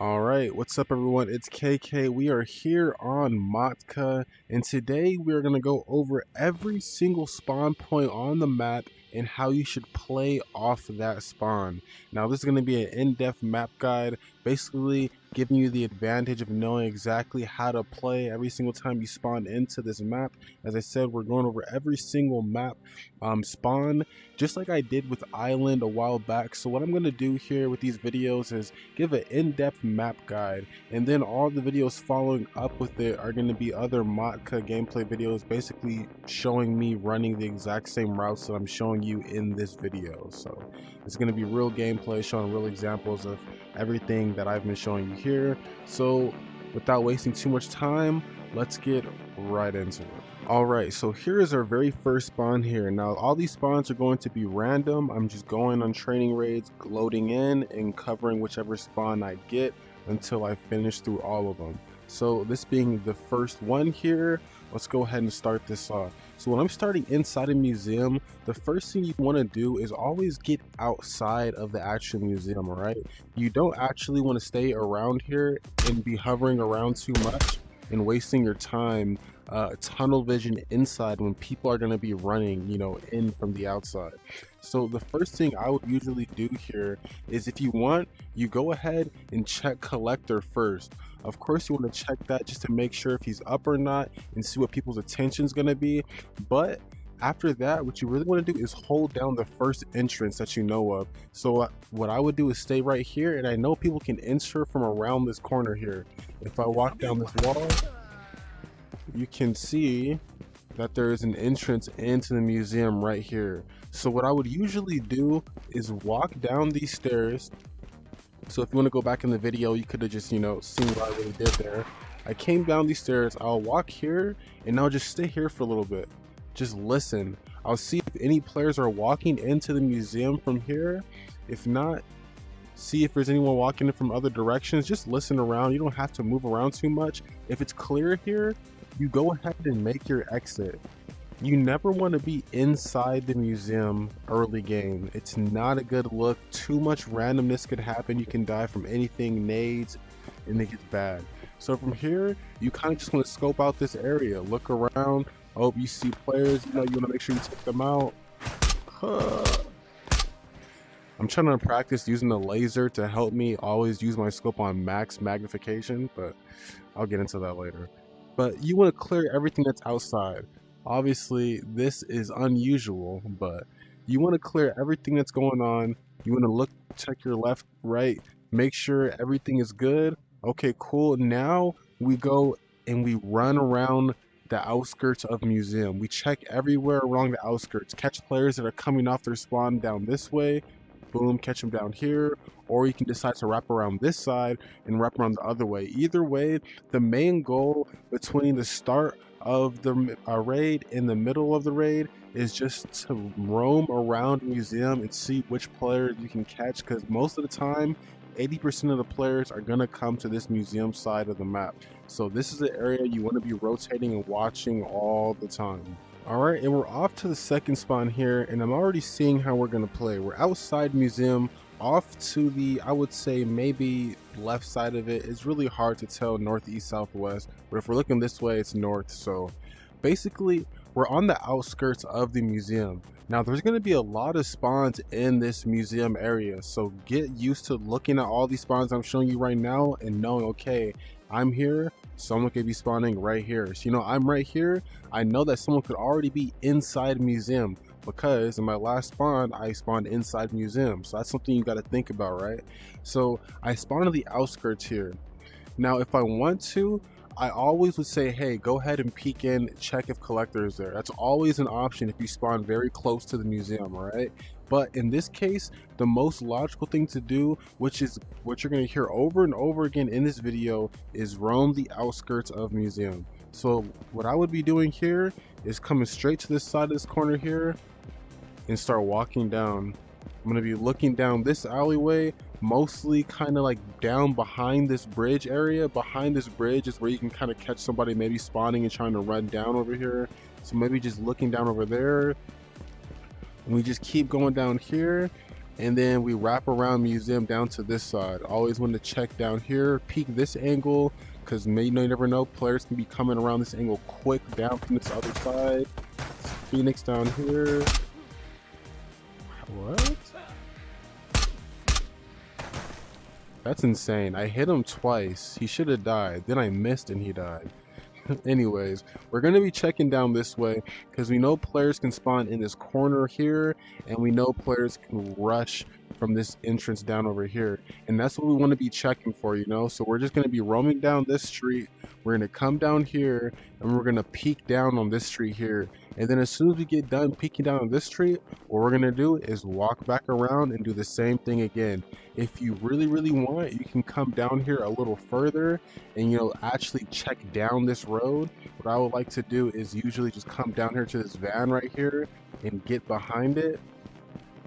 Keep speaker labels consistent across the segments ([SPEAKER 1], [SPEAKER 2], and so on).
[SPEAKER 1] All right, what's up, everyone? It's KK. We are here on Matka, and today we are going to go over every single spawn point on the map and how you should play off that spawn. Now, this is going to be an in-depth map guide, basically giving you the advantage of knowing exactly how to play every single time you spawn into this map. As I said, we're going over every single map spawn, just like I did with Island a while back. So what I'm going to do here with these videos is give an in-depth map guide, and then all the videos following up with it are going to be other Matka gameplay videos, basically showing me running the exact same routes that I'm showing you in this video. So it's going to be real gameplay, showing real examples of everything that I've been showing you here. So without wasting too much time, let's get right into it. Alright, so here is our very first spawn here. Now all these spawns are going to be random. I'm just going on training raids, loading in and covering whichever spawn I get until I finish through all of them. So this being the first one here, let's go ahead and start this off. So when I'm starting inside a museum, the first thing you want to do is always get outside of the actual museum, alright? You don't actually want to stay around here and be hovering around too much and wasting your time tunnel vision inside when people are going to be running, in from the outside. So the first thing I would usually do here is, if you want, you go ahead and check collector first. Of course you want to check that just to make sure if he's up or not and see what people's attention is going to be. But after that, what you really want to do is hold down the first entrance that you know of. So what I would do is stay right here, and I know people can enter from around this corner here. If I walk down this wall, you can see that there is an entrance into the museum right here. So what I would usually do is walk down these stairs. So if you want to go back in the video, you could have just, seen what I really did there. I came down these stairs, I'll walk here, and I'll just stay here for a little bit. Just listen. I'll see if any players are walking into the museum from here. If not, see if there's anyone walking in from other directions. Just listen around. You don't have to move around too much. If it's clear here, you go ahead and make your exit. You never want to be inside the museum early game. It's not a good look. Too much randomness could happen. You can die from anything, nades, and it gets bad. So from here, you kind of just want to scope out this area. Look around. Oh, you see players, you want to make sure you take them out. I'm trying to practice using the laser to help me always use my scope on max magnification, but I'll get into that later. But you want to clear everything that's outside. Obviously, this is unusual, but you want to clear everything that's going on. You want to look, check your left, right, make sure everything is good. Okay, cool. Now we go and we run around the outskirts of the museum. We check everywhere along the outskirts, catch players that are coming off their spawn down this way. Boom, catch them down here, or you can decide to wrap around this side and wrap around the other way. Either way, the main goal between the start of the raid and the middle of the raid is just to roam around the museum and see which players you can catch, because most of the time 80% of the players are going to come to this museum side of the map. So this is an area you want to be rotating and watching all the time. Alright, and we're off to the second spawn here, and I'm already seeing how we're going to play. We're outside museum, off to the, I would say, maybe left side of it. It's really hard to tell northeast, southwest, but if we're looking this way, it's north. So basically, we're on the outskirts of the museum. Now, there's going to be a lot of spawns in this museum area, so get used to looking at all these spawns I'm showing you right now and knowing, okay, I'm here, someone could be spawning right here. So, I'm right here. I know that someone could already be inside museum, because in my last spawn, I spawned inside museum. So that's something you got to think about, right? So I spawned on the outskirts here. Now, if I want to, I always would say, hey, go ahead and peek in, check if collector is there. That's always an option if you spawn very close to the museum, all right? But in this case, the most logical thing to do, which is what you're going to hear over and over again in this video, is roam the outskirts of museum. So what I would be doing here is coming straight to this side of this corner here and start walking down. I'm going to be looking down this alleyway, mostly kind of like down behind this bridge area. Behind this bridge is where you can kind of catch somebody maybe spawning and trying to run down over here. So maybe just looking down over there. And we just keep going down here. and then we wrap around museum down to this side. Always want to check down here, peek this angle, because you never know, players can be coming around this angle quick down from this other side. Phoenix down here. What? That's insane. I hit him twice. He should have died. Then I missed and he died. Anyways, we're going to be checking down this way because we know players can spawn in this corner here, and we know players can rush from this entrance down over here, and that's what we want to be checking for, so we're just going to be roaming down this street. We're going to come down here and we're going to peek down on this street here, and then as soon as we get done peeking down on this street, what we're going to do is walk back around and do the same thing again. If you really want, you can come down here a little further and actually check down this road. What I would like to do is usually just come down here to this van right here and get behind it,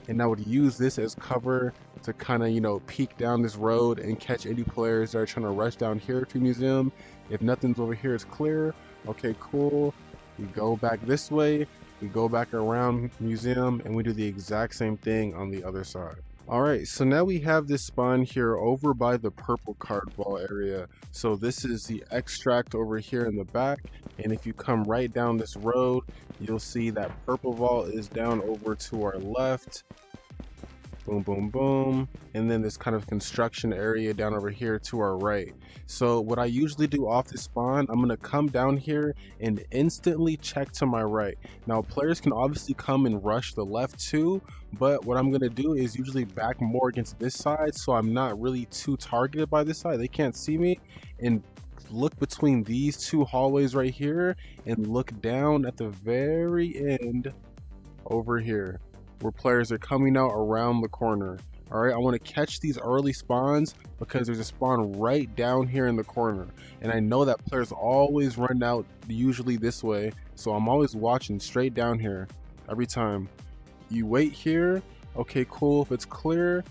[SPEAKER 1] and I would use this as cover to kind of peek down this road and catch any players that are trying to rush down here to museum. If nothing's over here, it's clear. Okay, cool. We go back this way, we go back around museum, and we do the exact same thing on the other side. Alright, so now we have this spawn here over by the purple card ball area. So this is the extract over here in the back, and if you come right down this road, you'll see that purple vault is down over to our left. Boom, boom, boom. And then this kind of construction area down over here to our right. So what I usually do off this spawn, I'm going to come down here and instantly check to my right. Now players can obviously come and rush the left too, but what I'm going to do is usually back more against this side, so I'm not really too targeted by this side. They can't see me, and look between these two hallways right here and look down at the very end over here, where players are coming out around the corner. All right, I want to catch these early spawns because there's a spawn right down here in the corner, and I know that players always run out usually this way, so I'm always watching straight down here every time. You wait here. Okay, cool. If it's clear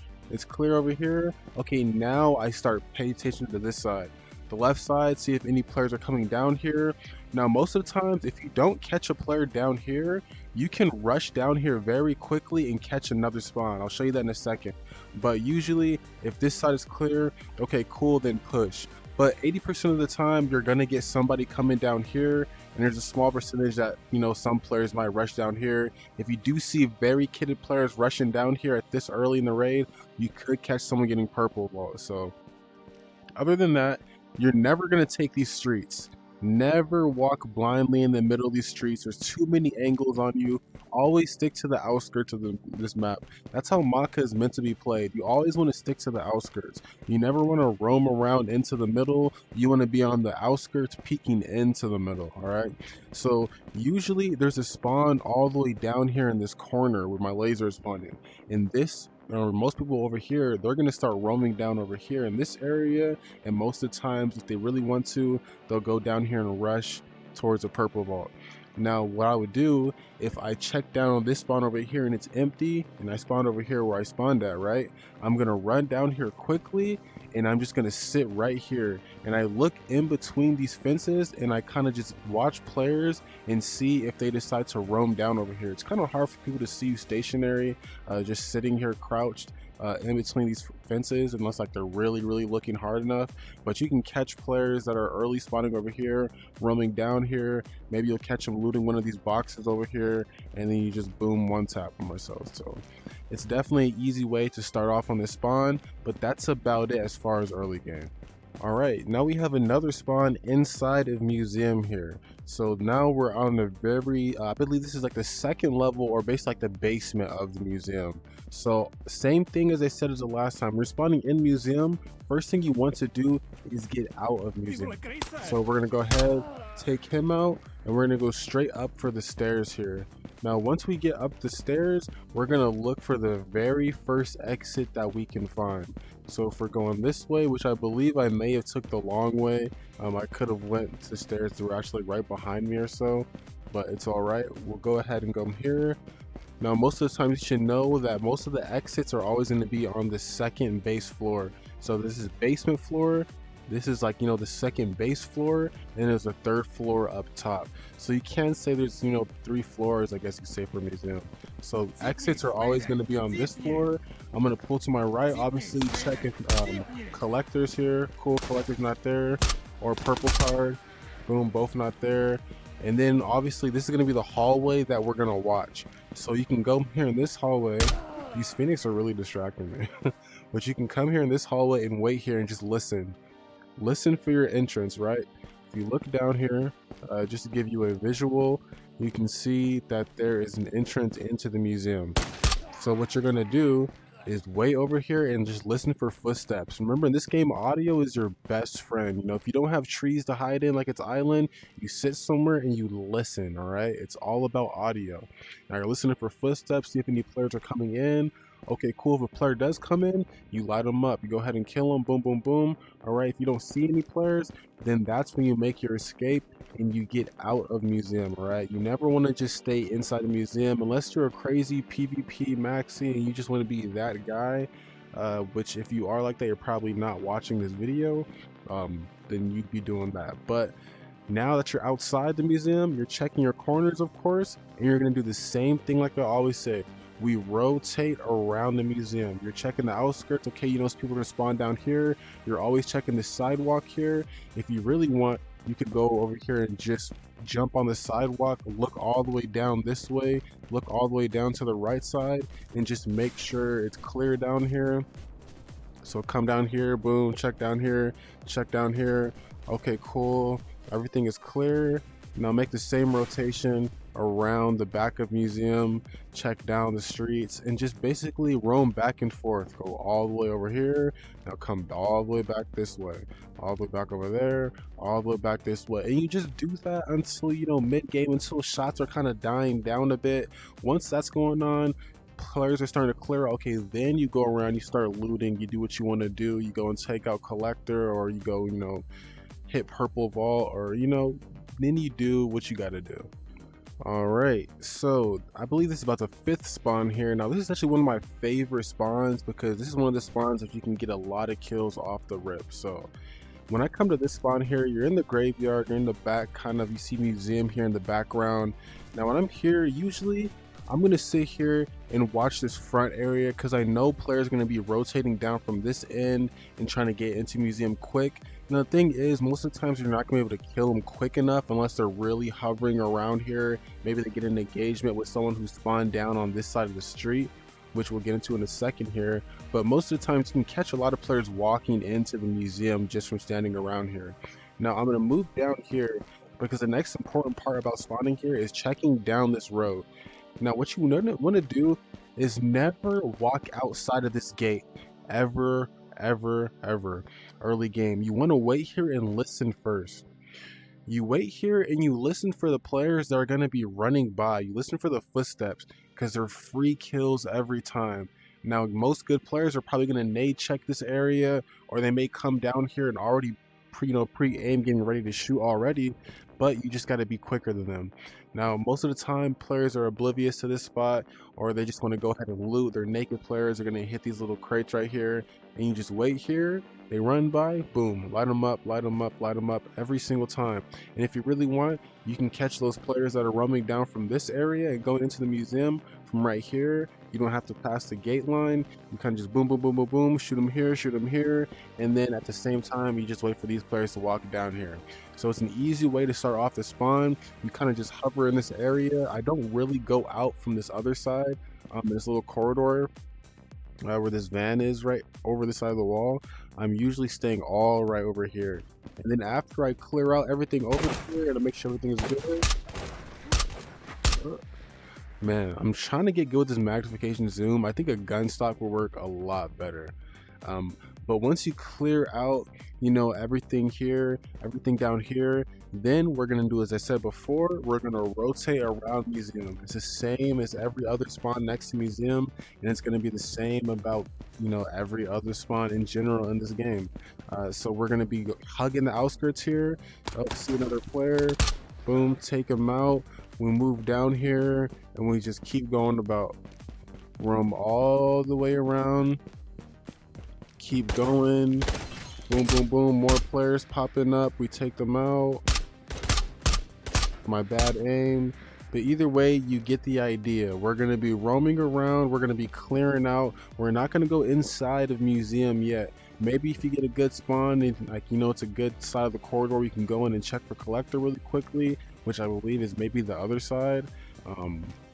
[SPEAKER 1] over here. Okay, now I start paying attention to this side, the left side, see if any players are coming down here. Now most of the times, if you don't catch a player down here, you can rush down here very quickly and catch another spawn. I'll show you that in a second. But usually if this side is clear, okay, cool, then push. But 80% of the time you're gonna get somebody coming down here, and there's a small percentage that some players might rush down here. If you do see very kitted players rushing down here at this early in the raid, you could catch someone getting purple vault. So other than that, you're never gonna take these streets. Never walk blindly in the middle of these streets. There's too many angles on you. Always stick to the outskirts of this map. That's how Matka is meant to be played. You always want to stick to the outskirts. You never want to roam around into the middle. You want to be on the outskirts peeking into the middle, all right? So usually there's a spawn all the way down here in this corner where my laser is spawning. In this, or most people over here, they're going to start roaming down over here in this area, and most of the times if they really want to, they'll go down here and rush towards a purple vault. Now what I would do, if I check down on this spawn over here and it's empty, and I spawned over here where I spawned at, right, I'm gonna run down here quickly, and I'm just gonna sit right here, and I look in between these fences, and I kind of just watch players and see if they decide to roam down over here. It's kind of hard for people to see you stationary, just sitting here crouched in between these fences, unless like they're really looking hard enough. But you can catch players that are early spawning over here, roaming down here. Maybe you'll catch them looting one of these boxes over here, and then you just boom, one tap them or so. So it's definitely an easy way to start off on this spawn, but that's about it as far as early game. Alright, now we have another spawn inside of museum here. So now we're on the very, I believe this is like the second level, or basically like the basement of the museum. So same thing as I said as the last time, we're spawning in museum. First thing you want to do is get out of museum. So we're gonna go ahead, take him out, and we're gonna go straight up for the stairs here. Now once we get up the stairs, we're gonna look for the very first exit that we can find. So if we're going this way, which I believe I may have took the long way, I could have went to stairs that were actually right behind me or so, but it's all right. We'll go ahead and go here. Now most of the time you should know that most of the exits are always going to be on the second base floor. So this is basement floor, This is like, the second base floor, and there's a third floor up top. So you can say there's, 3 floors, I guess you say, for a museum. So exits are always going to be on this floor. I'm going to pull to my right, obviously check if collectors here. Cool, collectors not there. Or purple card. Boom, both not there. And then obviously this is going to be the hallway that we're going to watch. So you can go here in this hallway. These Phoenix are really distracting me. But you can come here in this hallway and wait here and just listen. Listen for your entrance, right? If you look down here, just to give you a visual, you can see that there is an entrance into the museum. So what you're going to do is wait over here and just listen for footsteps. Remember, in this game, audio is your best friend. If you don't have trees to hide in like it's Island, you sit somewhere and you listen, all right? It's all about audio. Now you're listening for footsteps, see if any players are coming in. Okay, cool. If a player does come in, you light them up. You go ahead and kill them. Boom, boom, boom. All right. If you don't see any players, then that's when you make your escape and you get out of museum. All right. You never want to just stay inside the museum unless you're a crazy PvP maxi and you just want to be that guy. Which if you are like that, you're probably not watching this video. Then you'd be doing that. But now that you're outside the museum, you're checking your corners, of course, and you're going to do the same thing like I always say. We rotate around the museum. You're checking the outskirts. Okay, people are gonna spawn down here. You're always checking the sidewalk here. If you really want, you could go over here and just jump on the sidewalk, look all the way down this way, look all the way down to the right side, and just make sure it's clear down here. So come down here, boom, check down here, check down here. Okay, cool. Everything is clear. Now make the same rotation around the back of museum, check down the streets, and just basically roam back and forth. Go all the way over here, now come all the way back this way, all the way back over there, all the way back this way. And you just do that until, mid-game, until shots are kind of dying down a bit. Once that's going on, players are starting to clear. Okay, then you go around, you start looting, you do what you want to do. You go and take out collector, or you go, hit purple vault, or, then you do what you got to do. All right, so I believe this is about the 5th spawn here. Now this is actually one of my favorite spawns because this is one of the spawns that you can get a lot of kills off the rip. So when I come to this spawn here, you're in the graveyard, you're in the back, kind of, you see museum here in the background. Now when I'm here, usually I'm going to sit here and watch this front area because I know players are going to be rotating down from this end and trying to get into museum quick. Now the thing is, most of the times you're not going to be able to kill them quick enough unless they're really hovering around here. Maybe they get an engagement with someone who spawned down on this side of the street, which we'll get into in a second here. But most of the times you can catch a lot of players walking into the museum just from standing around here. Now I'm going to move down here because the next important part about spawning here is checking down this road. Now what you want to do is never walk outside of this gate ever early game. You want to wait here and listen first. You wait here and you listen for the players that are going to be running by. You listen for the footsteps because they're free kills every time. Now most good players are probably going to nade check this area, or they may come down here and already pre-aim, getting ready to shoot already, but you just got to be quicker than them. Now most of the time players are oblivious to this spot, or they just want to go ahead and loot. They're naked players are going to hit these little crates right here, and you just wait here. They run by, boom, light them up, light them up, light them up every single time. And if you really want, you can catch those players that are roaming down from this area and going into the museum from right here. You don't have to pass the gate line. You kind of just boom, boom, boom, boom, boom, shoot them here, and then at the same time, you just wait for these players to walk down here. So it's an easy way to start off the spawn. You kind of just hover in this area. I don't really go out from this other side, this little corridor where this van is right over the side of the wall. I'm usually staying all right over here. And then after I clear out everything over here to make sure everything is good, man, I'm trying to get good with this magnification zoom. I think a gun stock will work a lot better. But once you clear out, everything here, everything down here, then we're going to do, as I said before, we're going to rotate around museum. It's the same as every other spawn next to museum, and it's going to be the same about, every other spawn in general in this game. So we're going to be hugging the outskirts here. Oh, see another player. Boom, take him out. We move down here, and we just keep going about. Roam all the way around. Keep going. Boom, boom, boom. More players popping up. We take them out. My bad aim. But either way, you get the idea. We're going to be roaming around. We're going to be clearing out. We're not going to go inside of museum yet. Maybe if you get a good spawn and it's a good side of the corridor, we can go in and check for collector really quickly, which I believe is maybe the other side.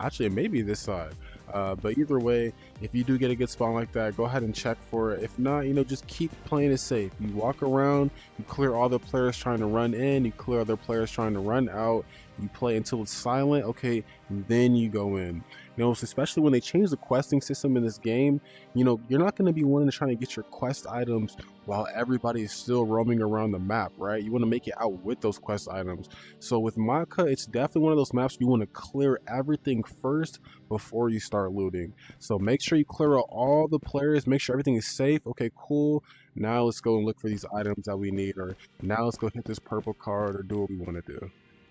[SPEAKER 1] Actually it may be this side. But either way, if you do get a good spawn like that, go ahead and check for it. If not, just keep playing it safe. You walk around, you clear all the players trying to run in, you clear other players trying to run out, you play until it's silent, okay, then you go in. Especially when they change the questing system in this game, you're not going to be wanting to try to get your quest items while everybody is still roaming around the map, right? You want to make it out with those quest items. So with Matka, it's definitely one of those maps you want to clear everything first before you start looting. So make sure you clear out all the players, make sure everything is safe. Okay, cool. Now let's go and look for these items that we need, or now let's go hit this purple card or do what we want to do.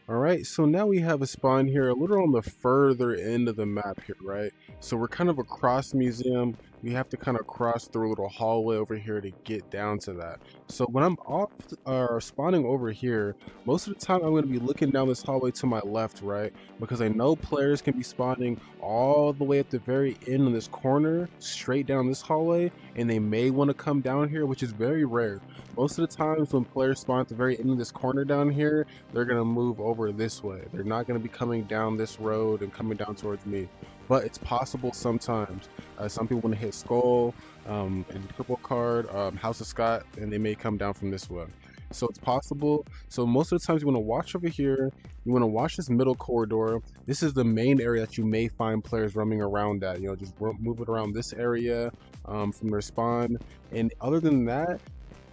[SPEAKER 1] Alright, so now we have a spawn here a little on the further end of the map here, right? So we're kind of across the museum. We have to kind of cross through a little hallway over here to get down to that. So when I'm spawning over here, most of the time I'm going to be looking down this hallway to my left, right? Because I know players can be spawning all the way at the very end of this corner, straight down this hallway, and they may want to come down here, which is very rare. Most of the times when players spawn at the very end of this corner down here, they're going to move over this way. They're not going to be coming down this road and coming down towards me. But it's possible sometimes. Some people want to hit Skull and purple card, House of Scott, and they may come down from this way. So it's possible. So most of the times you want to watch over here. You want to watch this middle corridor. This is the main area that you may find players roaming around at. Just move it around this area from their spawn. And other than that,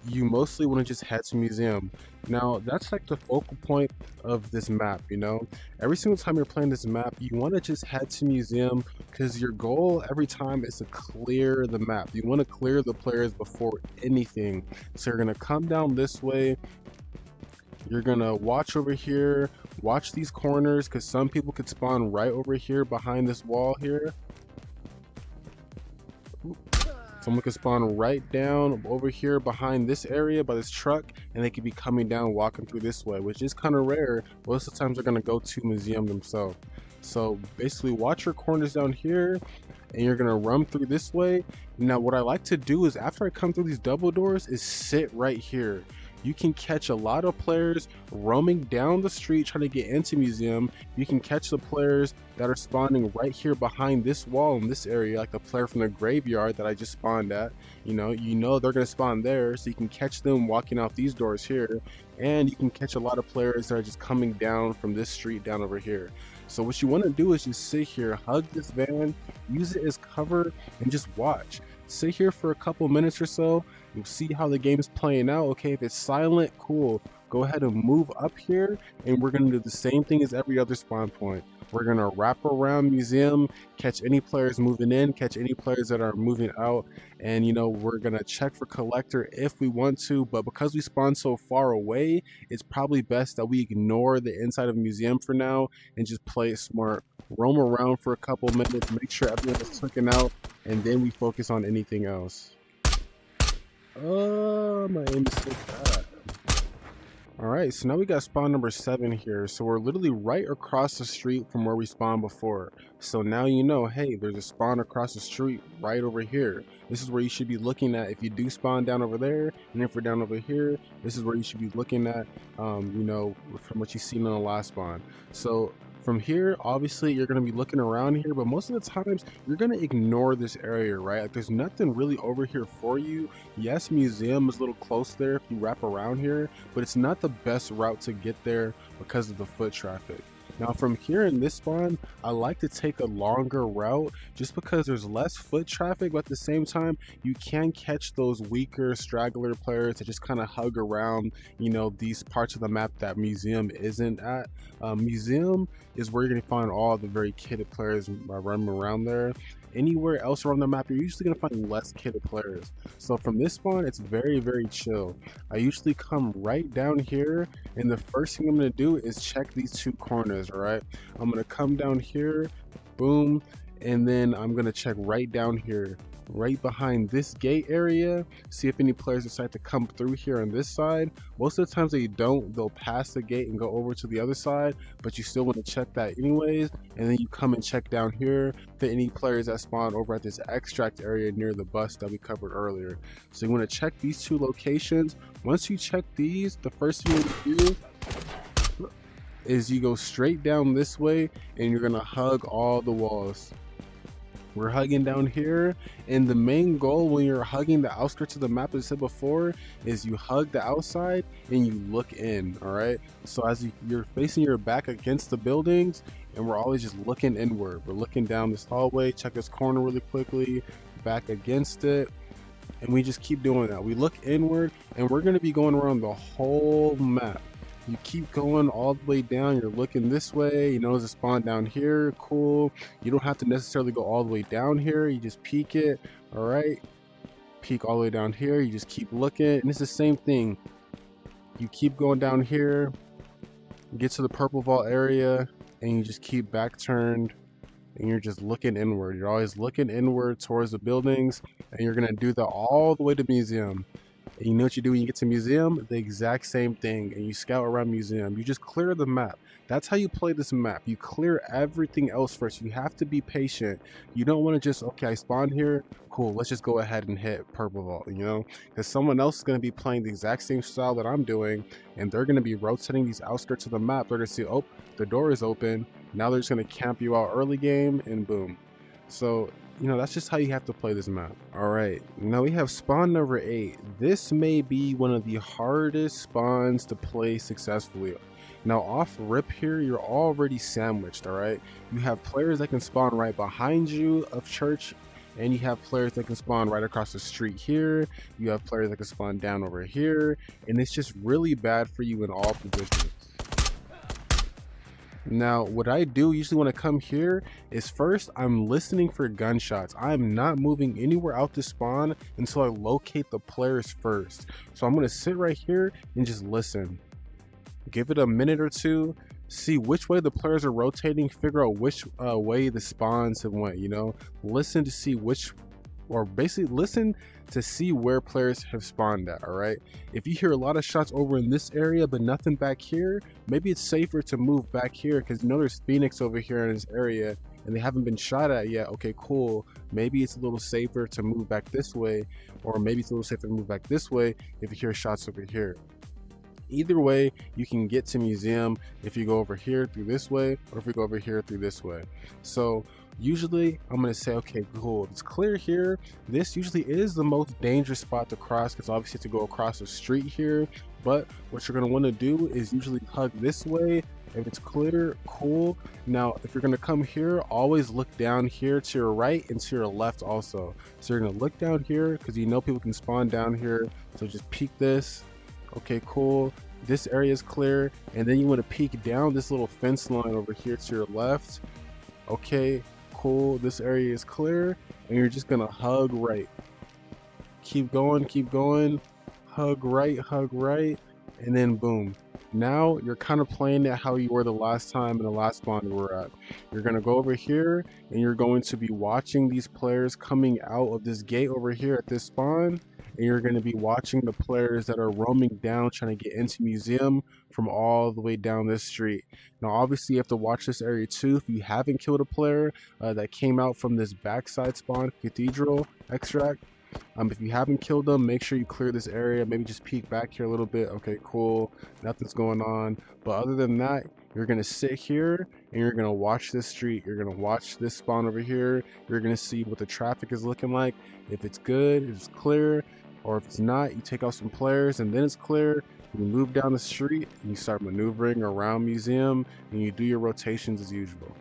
[SPEAKER 1] you mostly want to just head to museum. Now that's like the focal point of this map. Every single time you're playing this map, you want to just head to museum, because your goal every time is to clear the map. You want to clear the players before anything. So you're going to come down this way, you're gonna watch over here, watch these corners, because some people could spawn right over here behind this wall here. Someone could spawn right down over here behind this area by this truck, and they could be coming down walking through this way, which is kind of rare. Most of the times they're going to go to museum themselves. So basically watch your corners down here, and you're going to run through this way. Now what I like to do is, after I come through these double doors, is sit right here. You can catch a lot of players roaming down the street trying to get into museum. You can catch the players that are spawning right here behind this wall in this area, like the player from the graveyard that I just spawned at. You know they're gonna spawn there, so you can catch them walking out these doors here, and you can catch a lot of players that are just coming down from this street down over here. So what you want to do is just sit here, hug this van, use it as cover, and just watch. Sit here for a couple minutes or so. You'll see how the game's playing out. Okay, if it's silent, cool. Go ahead and move up here, and we're gonna do the same thing as every other spawn point. We're gonna wrap around museum, catch any players moving in, catch any players that are moving out, and we're gonna check for collector if we want to. But because we spawn so far away, it's probably best that we ignore the inside of museum for now and just play it smart. Roam around for a couple minutes, make sure everyone is clicking out, and then we focus on anything else. Oh, my aim is so bad. Alright, so now we got spawn number 7 here. So we're literally right across the street from where we spawned before. So now hey, there's a spawn across the street right over here. This is where you should be looking at if you do spawn down over there, and if we're down over here, this is where you should be looking at, from what you've seen in the last spawn. So from here, obviously you're going to be looking around here, but most of the times you're going to ignore this area, right? Like, there's nothing really over here for you. Yes, museum is a little close there if you wrap around here, but it's not the best route to get there because of the foot traffic. Now from here in this spawn, I like to take a longer route just because there's less foot traffic, but at the same time, you can catch those weaker straggler players that just kind of hug around, these parts of the map that museum isn't at. Museum is where you're going to find all the very kitted players running around there. Anywhere else around the map, you're usually going to find less kitted players. So from this spawn, it's very, very chill. I usually come right down here, and the first thing I'm going to do is check these two corners, all right? I'm going to come down here, boom, and then I'm going to check right down here. right behind this gate area, see if any players decide to come through here on this side. Most of the times they don't, they'll pass the gate and go over to the other side, but you still want to check that anyways. And then you come and check down here for any players that spawn over at this extract area near the bus that we covered earlier. So you want to check these two locations. Once you check these, the first thing you do is you go straight down this way and you're gonna hug all the walls. We're hugging down here, and the main goal when you're hugging the outskirts of the map, as I said before, is you hug the outside and you look in. All right, so as you're facing your back against the buildings, and we're always just looking inward. We're looking down this hallway, check this corner really quickly, back against it, and we just keep doing that. We look inward, and we're going to be going around the whole map. You keep going all the way down, you're looking this way, you notice a spawn down here, cool. You don't have to necessarily go all the way down here, you just peek it. All right, peek all the way down here, you just keep looking, and it's the same thing. You keep going down here, get to the purple vault area, and you just keep back turned, and you're just looking inward. You're always looking inward towards the buildings, and you're gonna do that all the way to museum. And you know what you do when you get to museum? The exact same thing, and you scout around museum. You just clear the map. That's how you play this map. You clear everything else first. You have to be patient. You don't want to just, okay, I spawned here, cool, let's just go ahead and hit purple vault, you know, because someone else is going to be playing the exact same style that I'm doing, and they're going to be rotating these outskirts of the map. They're going to see, oh, the door is open. Now they're just going to camp you out early game, and boom. So you know, that's just how you have to play this map. All right, now we have spawn number 8. This may be one of the hardest spawns to play successfully. Now off rip here, you're already sandwiched. All right, you have players that can spawn right behind you of church, and you have players that can spawn right across the street here. You have players that can spawn down over here, and it's just really bad for you in all positions. Now, what I do usually when I come here is first I'm listening for gunshots. I'm not moving anywhere out to spawn until I locate the players first. So I'm going to sit right here and just listen. Give it a minute or two, see which way the players are rotating, figure out which way the spawns have went, you know. Listen to see which, or basically listen to see where players have spawned at. All right, if you hear a lot of shots over in this area but nothing back here, maybe it's safer to move back here, because you know there's Phoenix over here in this area and they haven't been shot at yet. Okay, cool, maybe it's a little safer to move back this way, or maybe it's a little safer to move back this way if you hear shots over here. Either way, you can get to museum if you go over here through this way, or if you go over here through this way. So usually I'm going to say, okay, cool, it's clear here. This usually is the most dangerous spot to cross, because obviously you have to go across the street here. But what you're going to want to do is usually hug this way. If it's clear, cool. Now if you're going to come here, always look down here to your right and to your left also. So you're going to look down here because you know people can spawn down here, so just peek this. Okay, cool, this area is clear, and then you want to peek down this little fence line over here to your left. Okay, cool, this area is clear, and you're just gonna hug right. Keep going, hug right, and then boom. Now you're kind of playing it how you were the last time in the last spawn we were at. You're gonna go over here, and you're going to be watching these players coming out of this gate over here at this spawn, and you're going to be watching the players that are roaming down trying to get into museum from all the way down this street. Now obviously you have to watch this area too if you haven't killed a player that came out from this backside spawn, cathedral extract. If you haven't killed them, make sure you clear this area, maybe just peek back here a little bit. Okay, cool, nothing's going on. But other than that, you're going to sit here and you're going to watch this street. You're going to watch this spawn over here. You're going to see what the traffic is looking like. If it's good, if it's clear, or if it's not, you take out some players and then it's clear. You move down the street and you start maneuvering around museum, and you do your rotations as usual.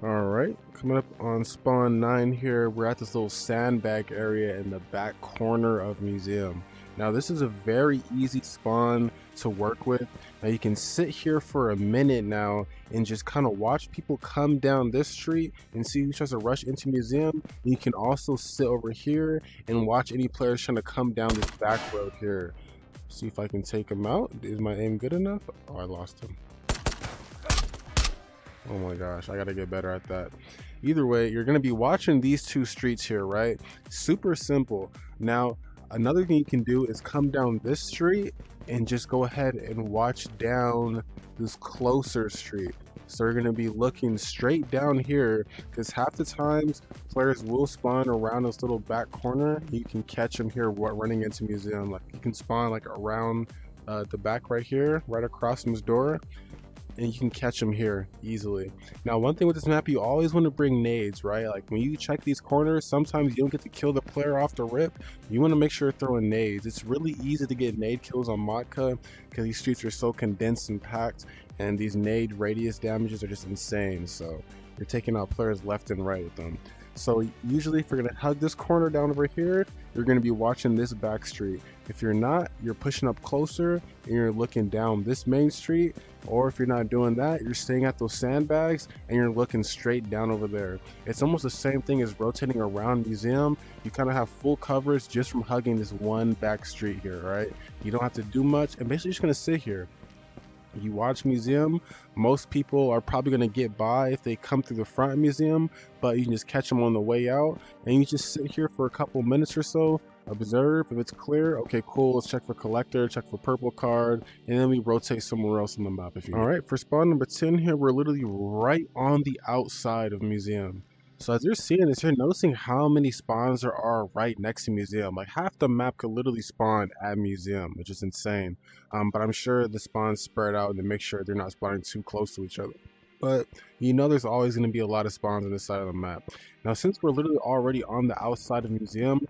[SPEAKER 1] All right, coming up on spawn 9 here, we're at this little sandbag area in the back corner of museum. Now this is a very easy spawn to work with. Now you can sit here for a minute now and just kind of watch people come down this street and see who tries to rush into museum. And you can also sit over here and watch any players trying to come down this back road here. See if I can take him out. Is my aim good enough? Oh, I lost him. Oh my gosh, I gotta get better at that. Either way, you're gonna be watching these two streets here, right? Super simple. Now, another thing you can do is come down this street and just go ahead and watch down this closer street. So you're gonna be looking straight down here because half the times players will spawn around this little back corner. You can catch them here running into museum. Like you can spawn like around the back right here, right across from this door, and you can catch them here easily. Now, one thing with this map, you always want to bring nades, right? Like when you check these corners, sometimes you don't get to kill the player off the rip. You want to make sure you're throwing nades. It's really easy to get nade kills on Matka because these streets are so condensed and packed, and these nade radius damages are just insane. So you're taking out players left and right with them. So usually if you're going to hug this corner down over here, you're going to be watching this back street. If you're not, you're pushing up closer and you're looking down this main street. Or if you're not doing that, you're staying at those sandbags and you're looking straight down over there. It's almost the same thing as rotating around museum. You kind of have full coverage just from hugging this one back street here, right? You don't have to do much and basically just going to sit here. You watch museum, most people are probably going to get by if they come through the front of museum, but you can just catch them on the way out and you just sit here for a couple minutes or so, observe. If it's clear, okay, cool, let's check for collector, check for purple card, and then we rotate somewhere else on the map. If you all right, for spawn number 10 here, we're literally right on the outside of museum. So as you're seeing this, you're noticing how many spawns there are right next to museum. Like half the map could literally spawn at museum, which is insane. But I'm sure the spawns spread out and make sure they're not spawning too close to each other. But you know there's always going to be a lot of spawns on this side of the map. Now since we're literally already on the outside of museum,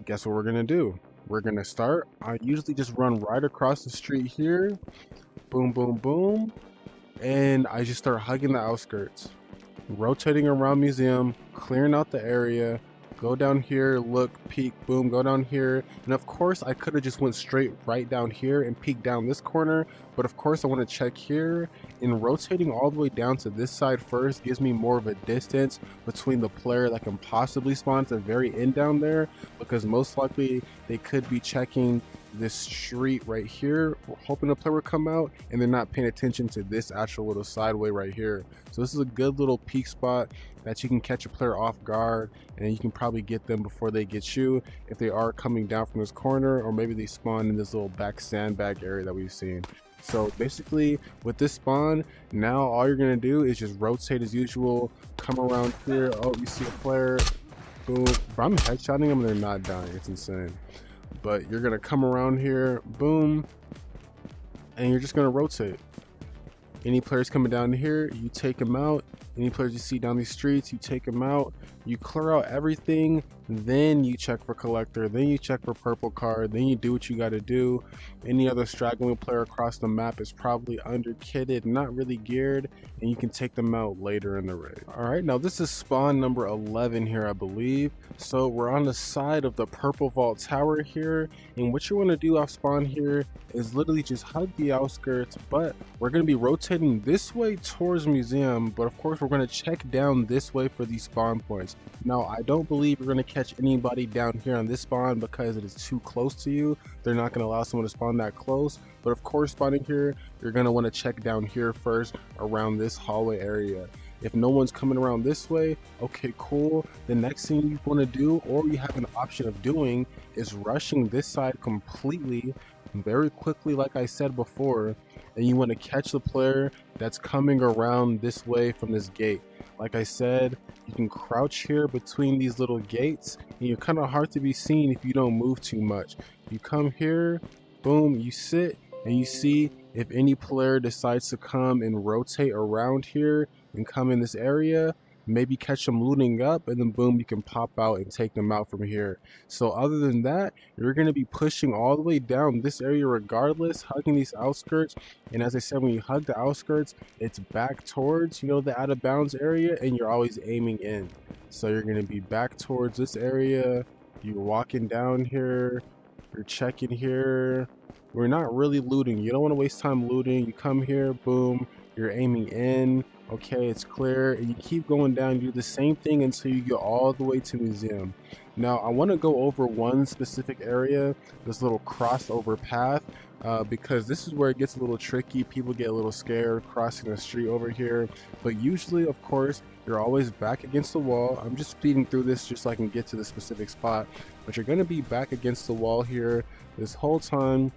[SPEAKER 1] guess what we're going to do? We're going to start. I usually just run right across the street here. Boom, boom, boom. And I just start hugging the outskirts. Rotating around museum, clearing out the area, go down here, look, peek, boom, go down here. And of course I could have just went straight right down here and peek down this corner, but of course I want to check here. And rotating all the way down to this side first gives me more of a distance between the player that can possibly spawn at the very end down there, because most likely they could be checking this street right here, hoping the player will come out, and they're not paying attention to this actual little sideway right here. So this is a good little peak spot that you can catch a player off guard, and you can probably get them before they get you if they are coming down from this corner, or maybe they spawn in this little back sandbag area that we've seen. So basically with this spawn, now all you're gonna do is just rotate as usual, come around here. Oh, you see a player, boom. But I'm headshotting them and they're not dying. It's insane. But you're gonna come around here, boom, and you're just gonna rotate. Any players coming down here, you take them out. Any players you see down these streets, you take them out. You clear out everything, then you check for collector, then you check for purple card, then you do what you got to do. Any other straggling player across the map is probably under kitted, not really geared, and you can take them out later in the raid. All right, now this is spawn number 11 here, I believe. So we're on the side of the purple vault tower here, and what you want to do off spawn here is literally just hug the outskirts, but we're going to be rotating this way towards museum, but of course we're going to check down this way for these spawn points. Now I don't believe you're going to catch anybody down here on this spawn because it is too close to you. They're not going to allow someone to spawn that close, but of course spawning here, you're going to want to check down here first around this hallway area. If no one's coming around this way, okay, cool. The next thing you want to do, or you have an option of doing, is rushing this side completely very quickly, like I said before, and you want to catch the player that's coming around this way from this gate. Like I said, you can crouch here between these little gates, and you're kind of hard to be seen if you don't move too much. You come here, boom, you sit, and you see if any player decides to come and rotate around here and come in this area, maybe catch them looting up, and then boom, you can pop out and take them out from here. So other than that, you're going to be pushing all the way down this area regardless, hugging these outskirts. And as I said, when you hug the outskirts, it's back towards, you know, the out of bounds area, and you're always aiming in. So you're going to be back towards this area. You're walking down here, you're checking here. We're not really looting. You don't want to waste time looting. You come here, boom, you're aiming in. Okay, it's clear, and you keep going down. You do the same thing until you get all the way to museum. Now I want to go over one specific area, this little crossover path, because this is where it gets a little tricky. People get a little scared crossing the street over here, but usually, of course, you're always back against the wall. I'm just speeding through this just so I can get to the specific spot, but you're going to be back against the wall here this whole time.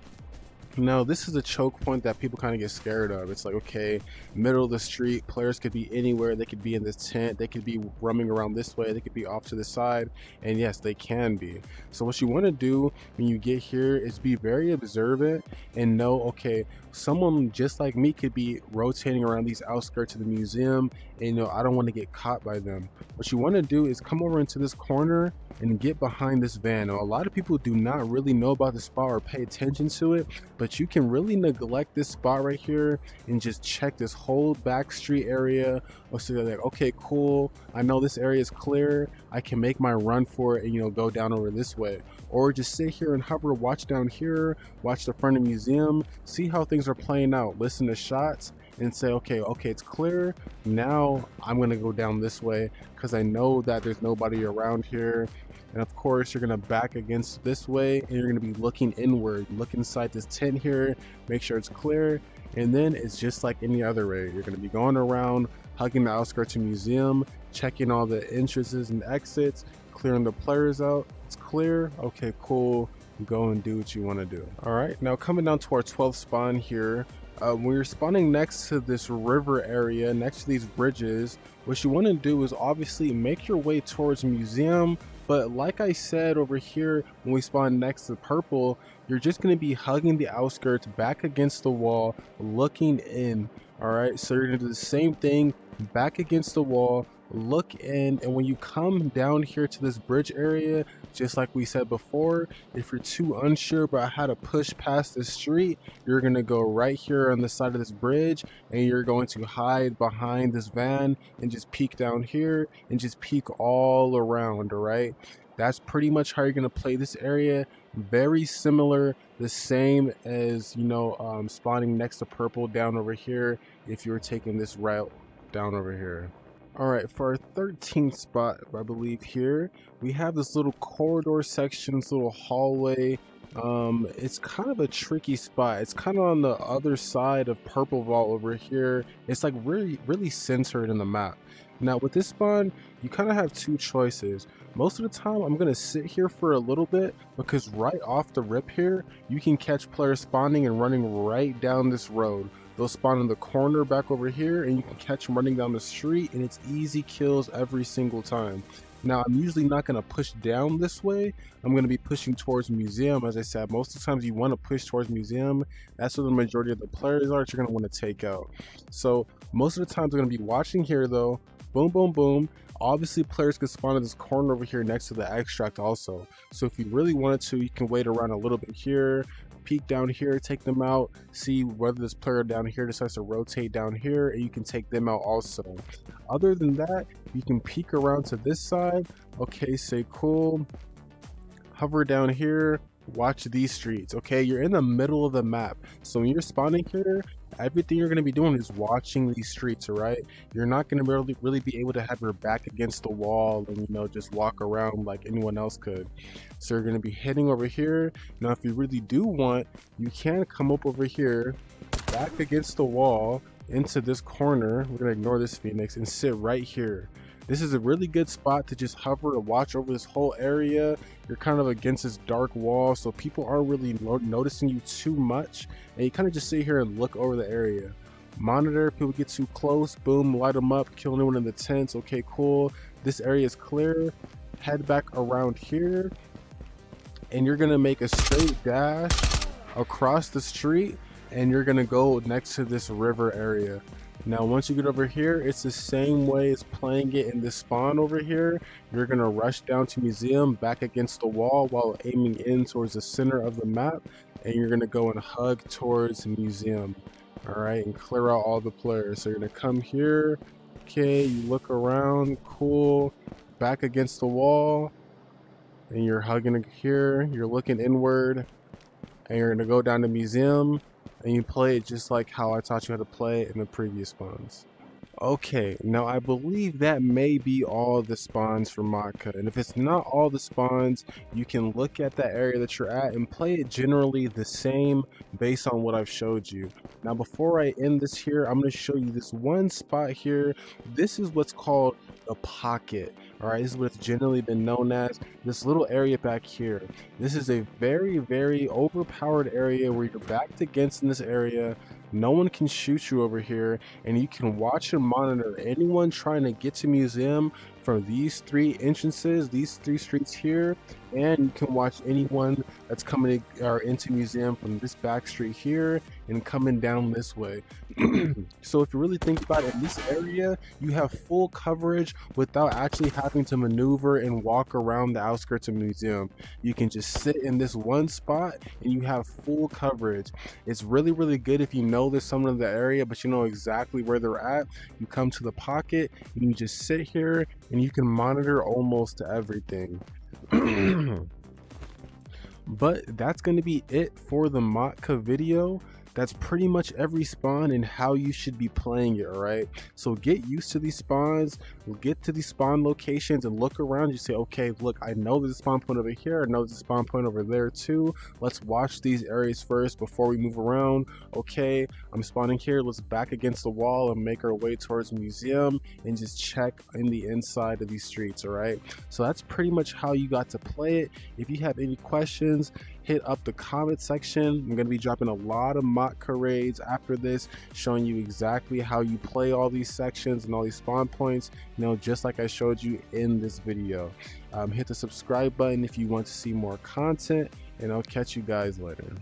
[SPEAKER 1] Now, this is a choke point that people kind of get scared of. It's like, okay, middle of the street, players could be anywhere. They could be in this tent, they could be roaming around this way, they could be off to the side, and yes, they can be. So what you want to do when you get here is be very observant and know, okay, someone just like me could be rotating around these outskirts of the museum, and I don't want to get caught by them. What you want to do is come over into this corner and get behind this van. Now, a lot of people do not really know about the spot or pay attention to it, but you can really neglect this spot right here and just check this whole back street area. So you're like, okay, cool, I know this area is clear, I can make my run for it and go down over this way. Or just sit here and hover, watch down here, watch the front of the museum, see how things are playing out, listen to shots, and say, okay, it's clear. Now I'm gonna go down this way because I know that there's nobody around here. And of course, you're gonna back against this way, and you're gonna be looking inward, look inside this tent here, make sure it's clear, and then it's just like any other way. You're gonna be going around, hugging the outskirts of the museum, checking all the entrances and exits, clearing the players out. It's clear, okay, cool. Go and do what you want to do. All right, now coming down to our 12th spawn here. When you're spawning next to this river area, next to these bridges, what you want to do is obviously make your way towards museum. But like I said over here, when we spawn next to purple, you're just going to be hugging the outskirts back against the wall, looking in. All right, so you're going to do the same thing, back against the wall, look in, and when you come down here to this bridge area, just like we said before, if you're too unsure about how to push past the street, you're going to go right here on the side of this bridge, and you're going to hide behind this van and just peek down here and just peek all around. All right, that's pretty much how you're going to play this area. Very similar, the same as spawning next to purple down over here if you're taking this route down over here. All right, for our 13th spot, I believe here, we have this little corridor section, this little hallway. It's kind of a tricky spot. It's kind of on the other side of Purple Vault over here. It's like really centered in the map. Now with this spawn, you kind of have two choices. Most of the time, I'm gonna sit here for a little bit because right off the rip here, you can catch players spawning and running right down this road. They'll spawn in the corner back over here, and you can catch them running down the street, and it's easy kills every single time. Now, I'm usually not going to push down this way. I'm going to be pushing towards museum. As I said, most of the times you want to push towards museum. That's where the majority of the players are that you're going to want to take out. So most of the times I'm going to be watching here though. Boom, boom, boom. Obviously, players can spawn in this corner over here next to the extract also. So if you really wanted to, you can wait around a little bit here, peek down here, take them out, see whether this player down here decides to rotate down here, and you can take them out also. Other than that, you can peek around to this side. Okay, say cool, hover down here, watch these streets. Okay, you're in the middle of the map, so when you're spawning here, everything you're going to be doing is watching these streets. All right, you're not going to really be able to have your back against the wall and just walk around like anyone else could. So you're going to be heading over here. Now if you really do want, you can come up over here, back against the wall into this corner. We're going to ignore this Phoenix and sit right here. This is a really good spot to just hover and watch over this whole area. You're kind of against this dark wall, so people aren't really noticing you too much, and you kind of just sit here and look over the area. Monitor if people get too close, boom, light them up, kill anyone in the tents. Okay, cool, this area is clear. Head back around here, and you're gonna make a straight dash across the street, and you're gonna go next to this river area. Now once you get over here, it's the same way as playing it in this spawn over here. You're gonna rush down to museum, back against the wall while aiming in towards the center of the map, and you're gonna go and hug towards museum. All right, and clear out all the players. So you're gonna come here, okay, you look around, cool, back against the wall, and you're hugging here, you're looking inward, and you're gonna go down to museum, and you play it just like how I taught you how to play it in the previous spawns. Okay, now I believe that may be all the spawns for Matka, and if it's not all the spawns, you can look at that area that you're at and play it generally the same based on what I've showed you. Now before I end this here, I'm going to show you this one spot here. This is what's called the pocket. All right, this is what it's generally been known as, this little area back here. This is a very overpowered area where you're backed against in this area. No one can shoot you over here, and you can watch and monitor anyone trying to get to museum from these three entrances, these three streets here, and you can watch anyone that's coming into museum from this back street here and coming down this way. So if you really think about it, in this area you have full coverage without actually having to maneuver and walk around the outskirts of museum. You can just sit in this one spot and you have full coverage. It's really good if you know there's someone in the area but you know exactly where they're at. You come to the pocket and you just sit here and you can monitor almost everything. But that's going to be it for the Matka video. That's pretty much every spawn and how you should be playing it, alright? So get used to these spawns, get to these spawn locations and look around. You say, okay, look, I know there's a spawn point over here, I know there's a spawn point over there too. Let's watch these areas first before we move around. Okay, I'm spawning here, let's back against the wall and make our way towards the museum and just check in the inside of these streets, alright? So that's pretty much how you got to play it. If you have any questions, hit up the comment section. I'm going to be dropping a lot of Matka raids after this, showing you exactly how you play all these sections and all these spawn points, you know, just like I showed you in this video. Hit the subscribe button if you want to see more content, and I'll catch you guys later.